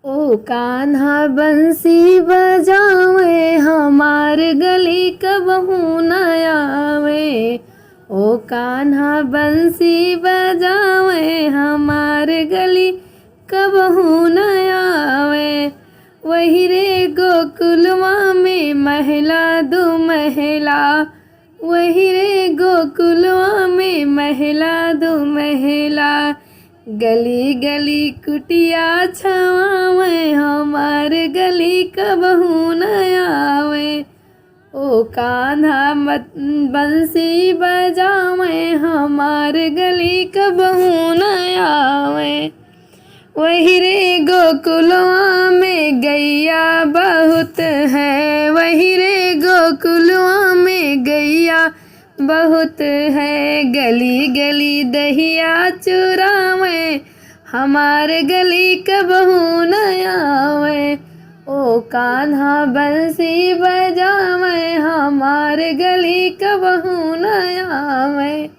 ओ कान्हा बंसी बजावे हमार गली कबहू न आवे। ओ कान्हा बंसी बजावे हमार गली कबहू न आवे। वही रे गोकुलवा में महला दो महला, वही रे गोकुलवा में महला दो महला। गली गली कुटिया छावे हमार गली कबहू न आवे। ओ कान्हा मत बंसी बजावे हमार गली कबहू न आवे। वही रे गोकुलवा में गैया बहुत है, वही रे गोकुलवा में गैया बहुत है। गली गली दहिया चुरावे हमार गली कबहू न आवे। ओ कान्हा बंसी बजावे हमार गली कबहू न आवे।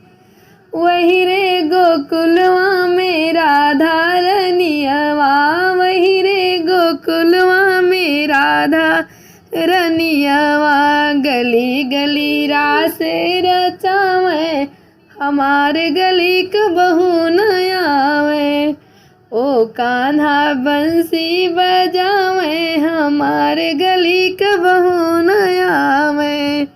वही रे गोकुलवा में राधा रनियवा, वही रे गोकुलवा में राधा रनियवा। गली गली रास रचावे हमार गली कबहू न आवे। ओ कान्हा बंसी बजावे हमार गली कबहू न आवे।